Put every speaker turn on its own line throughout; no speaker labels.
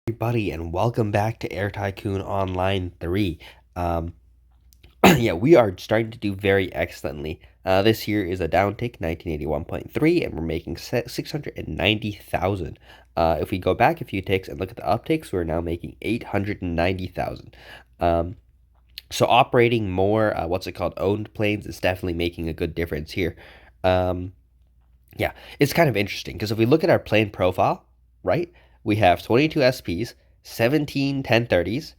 Everybody, and welcome back to Air Tycoon Online 3. Um, yeah, we are starting to do very excellently. This here is a downtick, 1981.3, and we're making 690,000. If we go back a few ticks and look at the upticks, we're now making 890,000. So operating more, owned planes is definitely making a good difference here. Um, yeah, it's kind of interesting because if we look at our plane profile, right, we have 22 SPs, 17 1030s,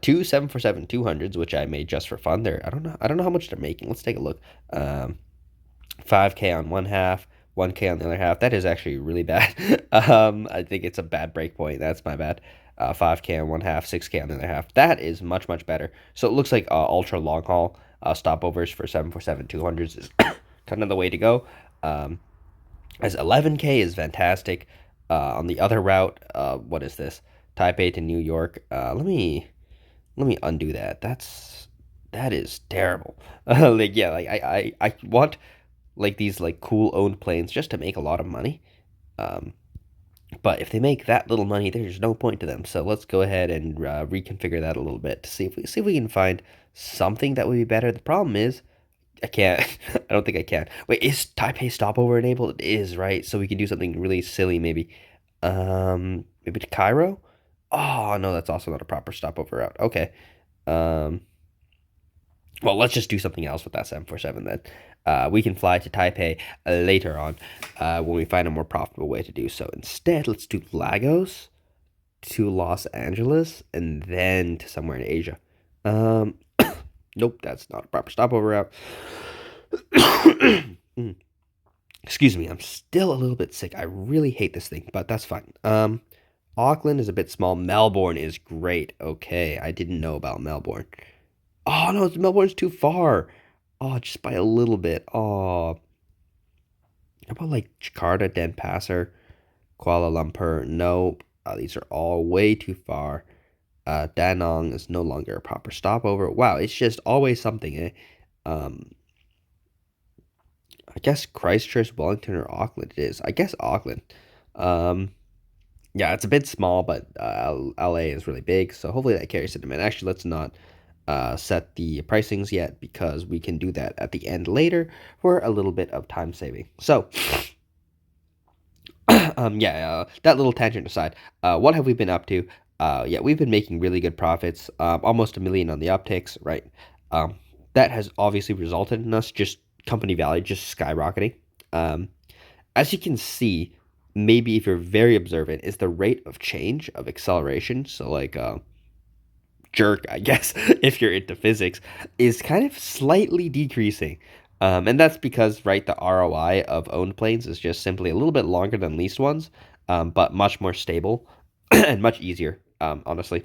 two 747 200s, which I made just for fun. I don't know how much they're making. Let's take a look. 5K on one half, 1K on the other half. That is actually really bad. I think it's a bad break point. That's my bad. 5K on one half, 6K on the other half. That is much, much better. So it looks like ultra long haul stopovers for 747 200s is kind of the way to go. As 11K is fantastic. On the other route, what is this? Taipei to New York. Let me undo that. That is terrible. I want like these like cool owned planes just to make a lot of money. Um, but if they make that little money, there's no point to them. So let's go ahead and reconfigure that a little bit to see if we can find something that would be better. The problem is I can't. I don't think I can. Wait, is Taipei stopover enabled? It is, right? So we can do something really silly, maybe. Maybe to Cairo. Oh no, that's also not a proper stopover route. Okay. Um, well, let's just do something else with that 747 then. We can fly to Taipei later on when we find a more profitable way to do so. Instead, let's do Lagos to Los Angeles and then to somewhere in Asia. Um, nope, that's not a proper stopover route. Mm. Excuse me, I'm still a little bit sick. I really hate this thing, but that's fine. Auckland is a bit small. Melbourne is great. Okay, I didn't know about Melbourne. Oh no, Melbourne's too far. Oh, just by a little bit. Oh, how about like Jakarta, Denpasar, Kuala Lumpur? Nope. These are all way too far. Da Nang is no longer a proper stopover. Wow, it's just always something, eh? Um, I guess Christchurch, Wellington, or Auckland it is. I guess Auckland. Um, yeah, it's a bit small, but LA is really big, so hopefully that carries sentiment. Actually, let's not set the pricings yet because we can do that at the end later for a little bit of time saving. So, that little tangent aside, what have we been up to? Yeah, we've been making really good profits, almost 1 million on the upticks, right? Um, that has obviously resulted in us just company value just skyrocketing. Um, as you can see, maybe if you're very observant, is the rate of change of acceleration. So like jerk, I guess, if you're into physics, is kind of slightly decreasing. And that's because, right, the ROI of owned planes is just simply a little bit longer than leased ones, but much more stable and much easier, honestly.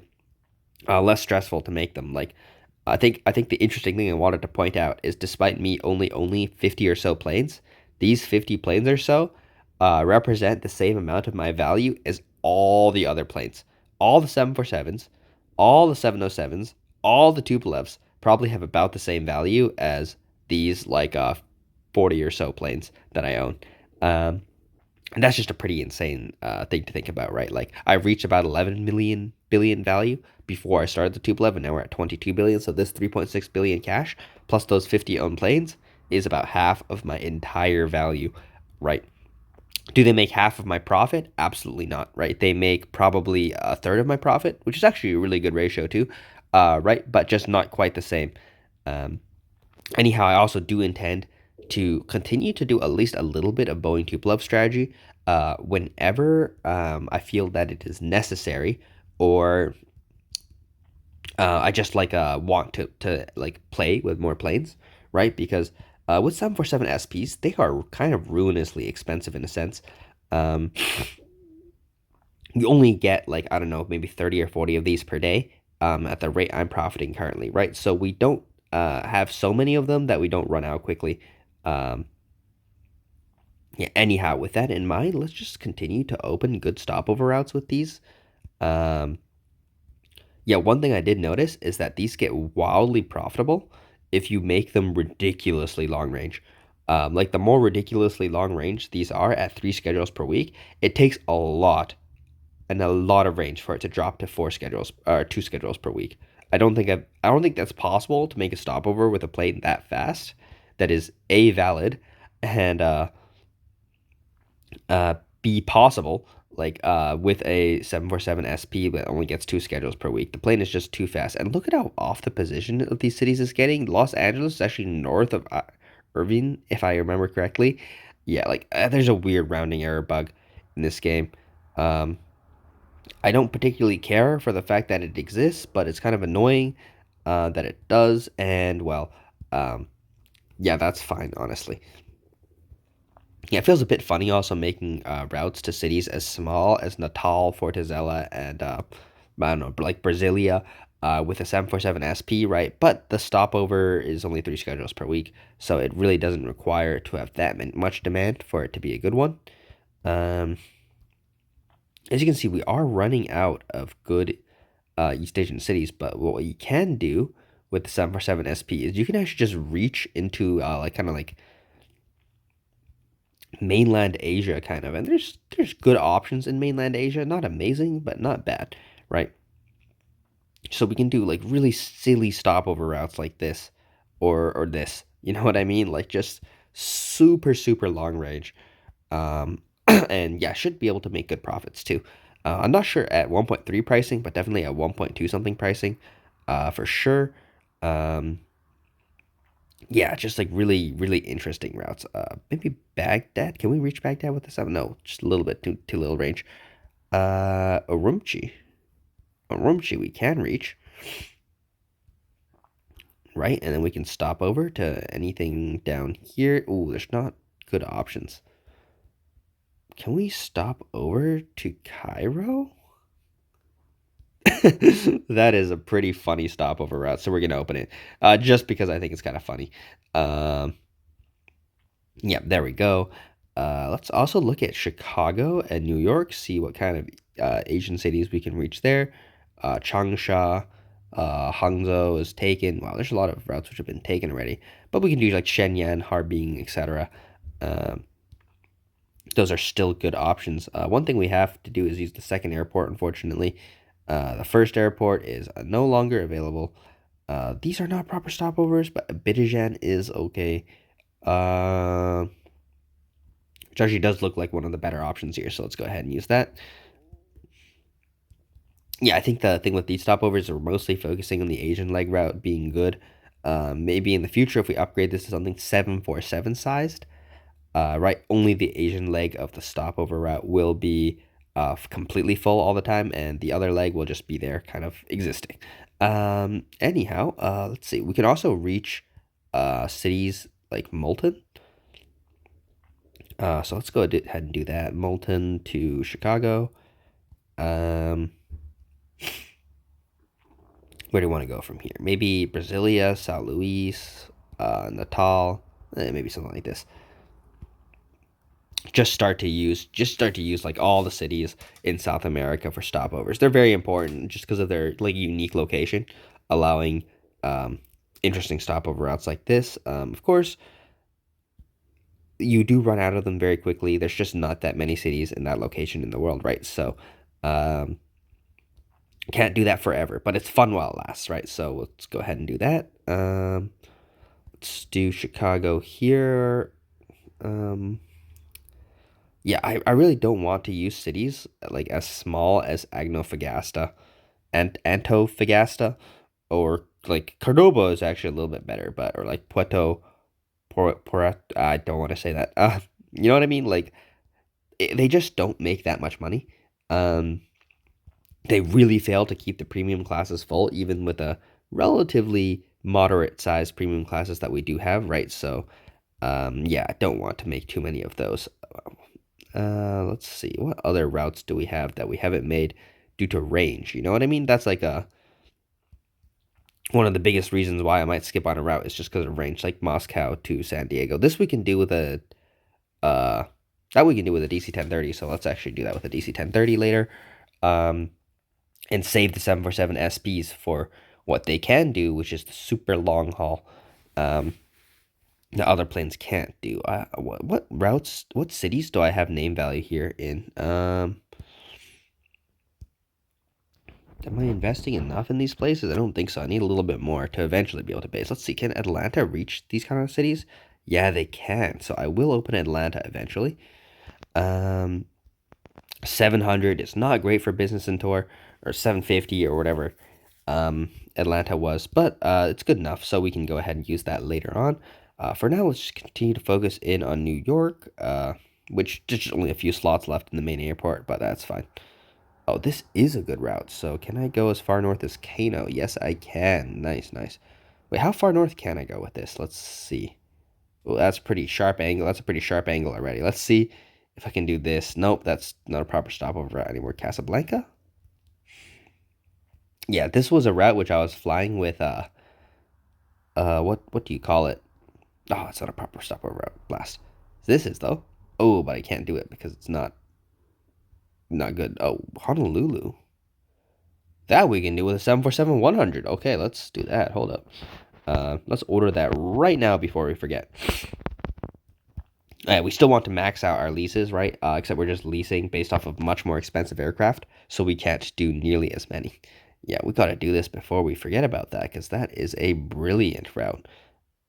Less stressful to make them. Like, I think the interesting thing I wanted to point out is despite me only 50 or so planes, these 50 planes or so represent the same amount of my value as all the other planes. All the 747s, all the 707s, all the Tupolevs probably have about the same value as these like 40 or so planes that I own. Um, and that's just a pretty insane thing to think about, right? Like I reached about 11 million billion value before I started the Tupolev, and now we're at 22 billion. So this 3.6 billion cash plus those 50 owned planes is about half of my entire value, right? Do they make half of my profit? Absolutely not, right? They make probably a third of my profit, which is actually a really good ratio too, right? But just not quite the same. Um, Anyhow, I also do intend to continue to do at least a little bit of Boeing Tupolev strategy whenever I feel that it is necessary, or I just like want to like play with more planes, right? Because with 747 SPs, they are kind of ruinously expensive in a sense. Um, you only get like I don't know, maybe 30 or 40 of these per day at the rate I'm profiting currently, right? So we don't have so many of them that we don't run out quickly. Um, yeah, anyhow, with that in mind, let's just continue to open good stopover routes with these. Um, yeah, one thing I did notice is that these get wildly profitable if you make them ridiculously long range. Like the more ridiculously long range these are at 3 schedules per week, it takes a lot and a lot of range for it to drop to four schedules or two schedules per week. I don't think that's possible to make a stopover with a plane that fast. That is a valid and be possible, like with a 747 SP that only gets two schedules per week. The plane is just too fast. And look at how off the position of these cities is getting. Los Angeles is actually north of Irving, if I remember correctly. Yeah, like there's a weird rounding error bug in this game. Um, I don't particularly care for the fact that it exists, but it's kind of annoying that it does. And well, um, yeah, that's fine, honestly. Yeah, it feels a bit funny also making routes to cities as small as Natal, Fortaleza, and I don't know, like Brasilia, with a 747 SP, right? But the stopover is only three schedules per week, so it really doesn't require to have that much demand for it to be a good one. Um, as you can see, we are running out of good East Asian cities, but what you can do with the 747 SP is you can actually just reach into like kind of like mainland Asia kind of, and there's good options in mainland Asia, not amazing, but not bad, right? So we can do like really silly stopover routes like this, or this, you know what I mean? Like just super long range, and yeah, should be able to make good profits too. I'm not sure at 1.3 pricing, but definitely at 1.2 something pricing, for sure. Um, yeah, just like really interesting routes. Maybe Baghdad. Can we reach Baghdad with the seven? No, just a little bit too little range. Urumqi. Urumqi we can reach, right? And then we can stop over to anything down here. Ooh, there's not good options. Can we stop over to Cairo? That is a pretty funny stopover route, so we're gonna open it, just because I think it's kind of funny. Um, yeah, there we go. Let's also look at Chicago and New York, see what kind of Asian cities we can reach there. Changsha, Hangzhou is taken. Wow, there's a lot of routes which have been taken already, but we can do like Shenyang, Harbin, etc. Um, those are still good options. One thing we have to do is use the second airport, unfortunately. The first airport is no longer available. These are not proper stopovers, but Abidjan is okay. Uh, which actually does look like one of the better options here. So let's go ahead and use that. Yeah, I think the thing with these stopovers are mostly focusing on the Asian leg route being good. Maybe in the future, if we upgrade this to something 747 sized, right, only the Asian leg of the stopover route will be completely full all the time, and the other leg will just be there, kind of existing. Anyhow, let's see. We can also reach cities like Moulton. So let's go ahead and do that. Moulton to Chicago. Um, where do you want to go from here? Maybe Brasilia, Sao Luis, Natal, maybe something like this. Just start to use like all the cities in South America for stopovers. They're very important just because of their like unique location, allowing interesting stopover routes like this. Of course, you do run out of them very quickly. There's just not that many cities in that location in the world, right? So, um, can't do that forever, but it's fun while it lasts, right? So let's go ahead and do that. Let's do Chicago here. Um, yeah, I really don't want to use cities like as small as Antofagasta and Antofagasta, or like Cordoba is actually a little bit better, but or like I don't want to say that. You know what I mean? Like they just don't make that much money. Um, they really fail to keep the premium classes full, even with a relatively moderate size premium classes that we do have, right? So, yeah, I don't want to make too many of those. Let's see, what other routes do we have that we haven't made due to range? You know what I mean? That's like a one of the biggest reasons why I might skip on a route is just because of range, like Moscow to San Diego. This we can do with a uh that we can do with a DC 1030. So let's actually do that with a DC 1030 later. Um, and save the 747 SPs for what they can do, which is the super long haul. Um, the other planes can't do. What routes, what cities do I have name value here in? am I investing enough in these places? I don't think so. I need a little bit more to eventually be able to base. Let's see. Can Atlanta reach these kind of cities? Yeah, they can. So I will open Atlanta eventually. Um, 700 is not great for business and tour, or 750 or whatever Atlanta was, but it's good enough, so we can go ahead and use that later on. For now, let's just continue to focus in on New York, which there's just only a few slots left in the main airport, but that's fine. Oh, this is a good route. So can I go as far north as Kano? Yes, I can. Nice, nice. Wait, how far north can I go with this? Let's see. Well, that's a pretty sharp angle. That's a pretty sharp angle already. Let's see if I can do this. Nope, that's not a proper stopover route anymore. Casablanca? Yeah, this was a route which I was flying with what do you call it? Oh, it's not a proper stopover route. Blast. This is though. Oh, but I can't do it because it's not good. Oh, Honolulu. That we can do with a 747-100. Okay, let's do that. Hold up. Let's order that right now before we forget. We still want to max out our leases, right? Except we're just leasing based off of much more expensive aircraft, so we can't do nearly as many. Yeah, we gotta do this before we forget about that, because that is a brilliant route.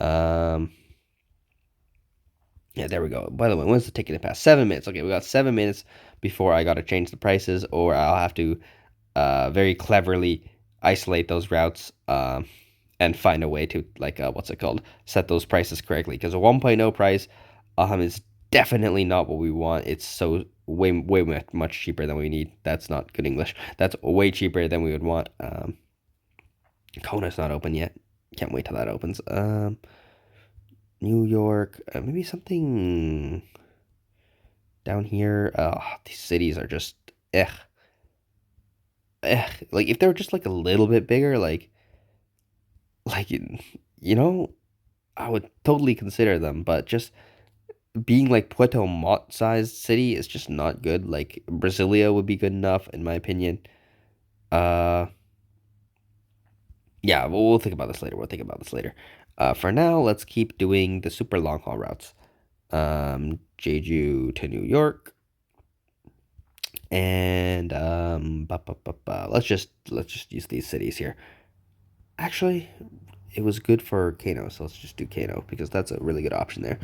Um, yeah, there we go. By the way, when's the ticket to pass? 7 minutes. Okay, we got 7 minutes before I gotta change the prices, or I'll have to very cleverly isolate those routes and find a way to like what's it called, set those prices correctly, because a 1.0 price is definitely not what we want. It's so way much cheaper than we need. That's not good English. That's way cheaper than we would want. Kona's not open yet. Can't wait till that opens. New York, maybe something down here. These cities are just eh. Like if they were just like a little bit bigger, like you know, I would totally consider them, but just being like Puerto Montt sized city is just not good. Like Brasilia would be good enough in my opinion. Uh yeah, we'll think about this later. We'll think about this later. For now, let's keep doing the super long haul routes. Jeju to New York, and let's just use these cities here. Actually, it was good for Kano, so let's just do Kano because that's a really good option there.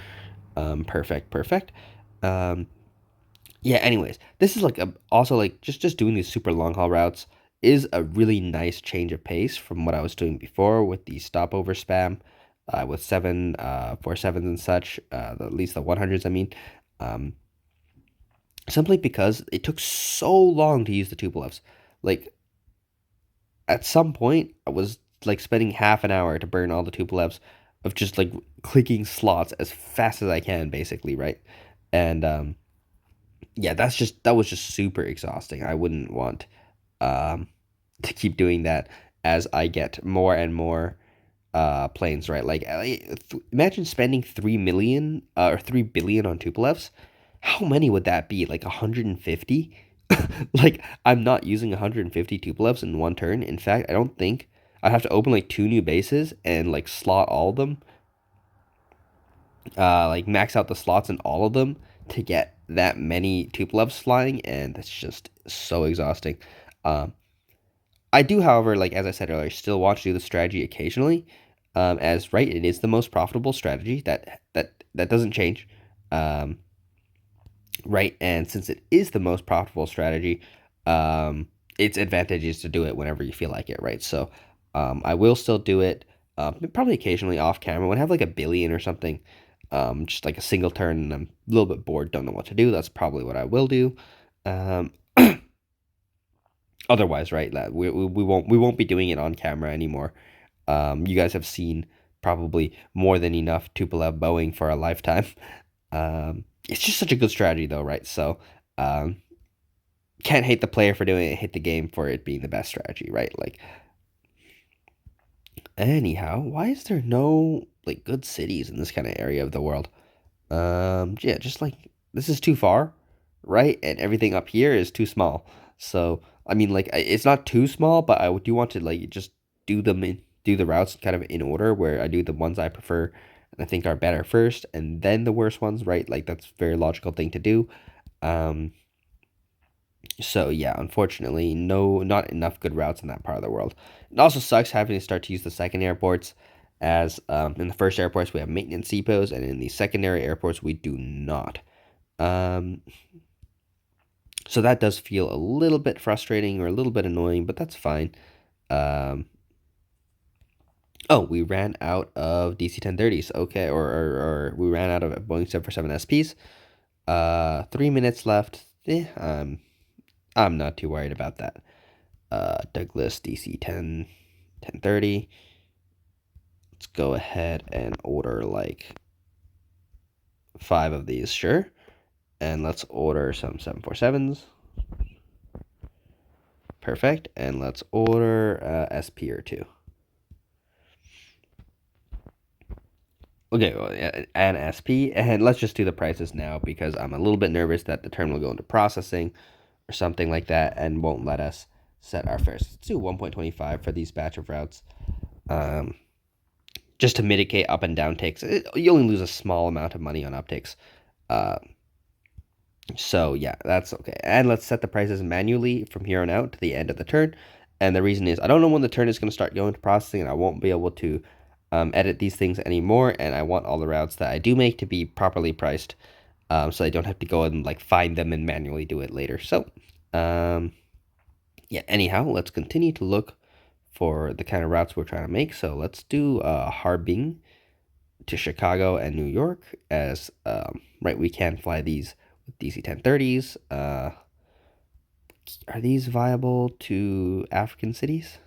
Perfect, perfect. Um, yeah. Anyways, this is like also like just doing these super long haul routes is a really nice change of pace from what I was doing before with the stopover spam, with 747s and such. At least the 100s, I mean. Um, Simply because it took so long to use the tupoleves. Like at some point, I was like spending half an hour to burn all the tupolevs of just like clicking slots as fast as I can, basically, right? And yeah, that was just super exhausting. I wouldn't want um, to keep doing that as I get more and more planes, right? Like, imagine spending 3 million or 3 billion on Tupolevs. How many would that be? Like 150? Like, I'm not using 150 Tupolevs in one turn. In fact, I don't think I'd have to open like two new bases and like slot all of them, like max out the slots in all of them to get that many Tupolevs flying, and it's just so exhausting. Um, I do, however, like as I said earlier, still want to do the strategy occasionally. As right, it is the most profitable strategy that doesn't change. Um, right, and since it is the most profitable strategy, it's advantageous to do it whenever you feel like it, right? So, I will still do it, probably occasionally off camera when I have like a billion or something. Just like a single turn, and I'm a little bit bored, don't know what to do. That's probably what I will do. Um, Otherwise, right, we won't be doing it on camera anymore. You guys have seen probably more than enough Tupolev Boeing for a lifetime. It's just such a good strategy, though, right? So, um, can't hate the player for doing it, hate the game for it being the best strategy, right? Like, anyhow, why is there no like good cities in this kind of area of the world? Yeah, just like this is too far, right? And everything up here is too small. So, I mean, like it's not too small, but I do want to like just do the routes kind of in order where I do the ones I prefer and I think are better first, and then the worst ones, right? Like that's a very logical thing to do. Um, So yeah, unfortunately, not enough good routes in that part of the world. It also sucks having to start to use the second airports, as in the first airports we have maintenance depots, and in the secondary airports we do not. Um, so that does feel a little bit frustrating or a little bit annoying, but that's fine. Um, oh, we ran out of DC-1030s. Okay, or we ran out of Boeing 747 SPs. 3 minutes left. I'm not too worried about that. Douglas DC 1030. Let's go ahead and order like 5 of these, sure. And let's order some 747s. Perfect. And let's order SP or 2. Okay, well, yeah, and SP. And let's just do the prices now because I'm a little bit nervous that the terminal will go into processing or something like that and won't let us set our fares. Let's do 1.25 for these batch of routes. Um, just to mitigate up and down takes. You only lose a small amount of money on uptakes. Uh, so yeah, that's okay. And let's set the prices manually from here on out to the end of the turn. And the reason is I don't know when the turn is going to start going to processing, and I won't be able to edit these things anymore. And I want all the routes that I do make to be properly priced, so I don't have to go and like find them and manually do it later. So yeah. Anyhow, let's continue to look for the kind of routes we're trying to make. So let's do Harbin to Chicago and New York, as right, we can fly these with DC-1030s. Are these viable to African cities?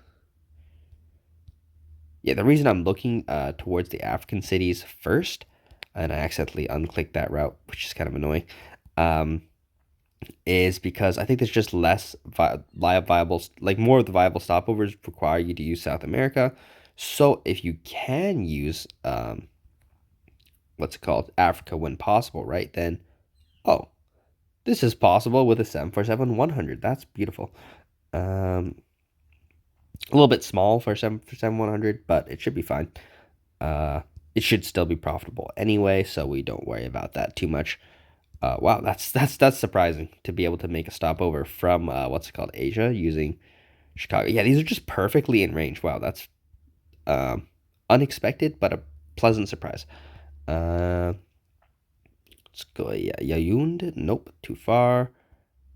Yeah, the reason I'm looking towards the African cities first, and I accidentally unclicked that route, which is kind of annoying, is because I think there's just less viable, like more of the viable stopovers require you to use South America. So if you can use what's it called, Africa when possible, right? Then, oh, this is possible with a 747-100. That's beautiful. A little bit small for 747-100, but it should be fine. It should still be profitable anyway, so we don't worry about that too much. Wow, that's surprising to be able to make a stopover from what's it called, Asia, using Chicago. Yeah, these are just perfectly in range. Wow, that's unexpected, but a pleasant surprise. Let's go. Yeah, Yaoundé. Nope, too far.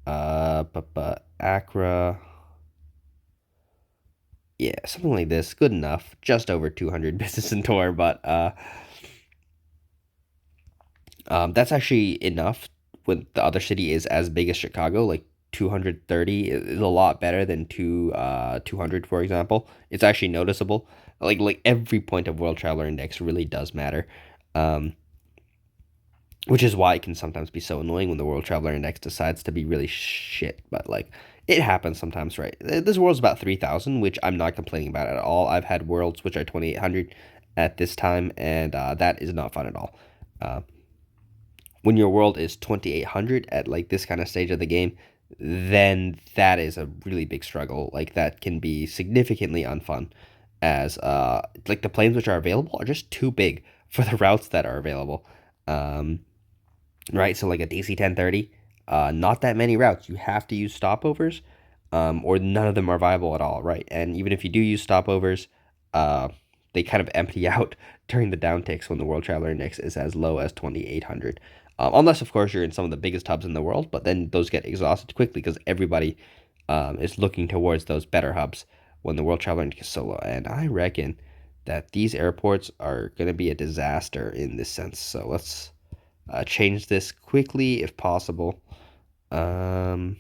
Accra. Yeah, something like this. Good enough. Just over 200 business and tour, but that's actually enough when the other city is as big as Chicago. Like 230 is a lot better than 200, for example. It's actually noticeable. Like every point of World Traveler Index really does matter. Um, which is why it can sometimes be so annoying when the World Traveler Index decides to be really shit. But like, it happens sometimes, right? This world's about 3,000, which I'm not complaining about at all. I've had worlds which are 2,800 at this time, and that is not fun at all. Uh, when your world is 2,800 at like this kind of stage of the game, then that is a really big struggle. Like that can be significantly unfun, as like the planes which are available are just too big for the routes that are available. Um, right? So like a DC-1030, not that many routes. You have to use stopovers, or none of them are viable at all, right? And even if you do use stopovers, uh, they kind of empty out during the downticks when the World Traveler Index is as low as 2,800. Unless, of course, you're in some of the biggest hubs in the world, but then those get exhausted quickly because everybody is looking towards those better hubs when the World Traveler Index is so low. And I reckon that these airports are going to be a disaster in this sense. So let's change this quickly if possible. Um,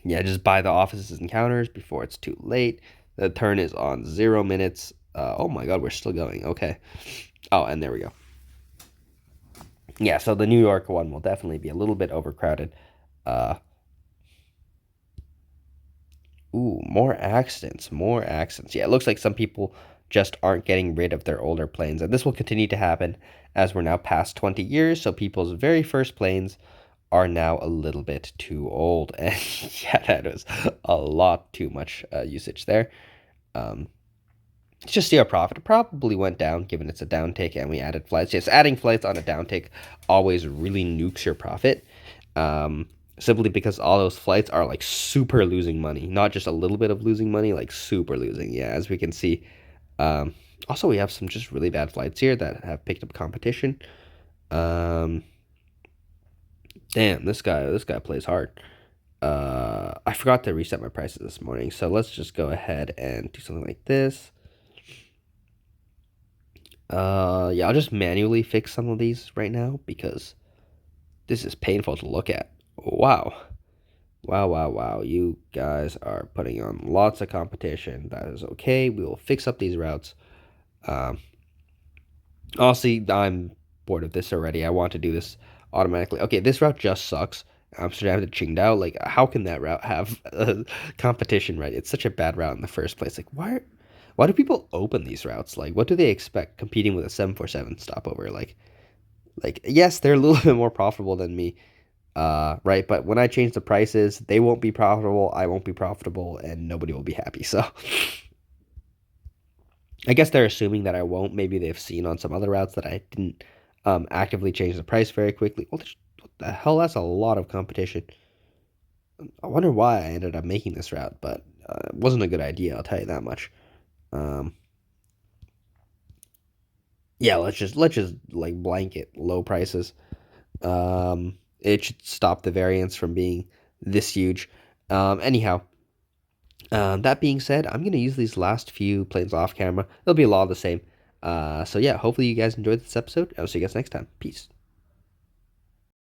yeah, just buy the offices and counters before it's too late. The turn is on 0 minutes. Oh my god, we're still going. Okay. Oh, and there we go. Yeah, so the New York one will definitely be a little bit overcrowded. Uh, more accidents, more accidents. Yeah, it looks like some people just aren't getting rid of their older planes, and this will continue to happen as we're now past 20 years. So people's very first planes are now a little bit too old, and yeah, that is a lot too much usage there. Um, just see our profit. It probably went down given it's a downtick and we added flights. Yes, adding flights on a downtick always really nukes your profit. simply because all those flights are like super losing money, not just a little bit of losing money, like super losing. Yeah, as we can see. Um, Also, we have some just really bad flights here that have picked up competition. Um, Damn, this guy plays hard. I forgot to reset my prices this morning, so let's just go ahead and do something like this. Yeah, I'll just manually fix some of these right now because this is painful to look at. Wow. Wow, wow, wow. You guys are putting on lots of competition. That is okay. We will fix up these routes. Um, Honestly, I'm bored of this already. I want to do this automatically. Okay, this route just sucks. Amsterdam to Qingdao. Like, how can that route have competition, right? It's such a bad route in the first place. Like, why do people open these routes? Like, what do they expect competing with a 747 stopover? Like, yes, they're a little bit more profitable than me, right? But when I change the prices, they won't be profitable, I won't be profitable, and nobody will be happy. So I guess they're assuming that I won't. Maybe they've seen on some other routes that I didn't actively change the price very quickly. Well, what the hell? That's a lot of competition. I wonder why I ended up making this route, but it wasn't a good idea. I'll tell you that much. Um, yeah, let's just like blanket low prices. It should stop the variance from being this huge. Anyhow, that being said, I'm gonna use these last few planes off camera. They'll be a lot of the same. So yeah, hopefully you guys enjoyed this episode. I'll see you guys next time. Peace.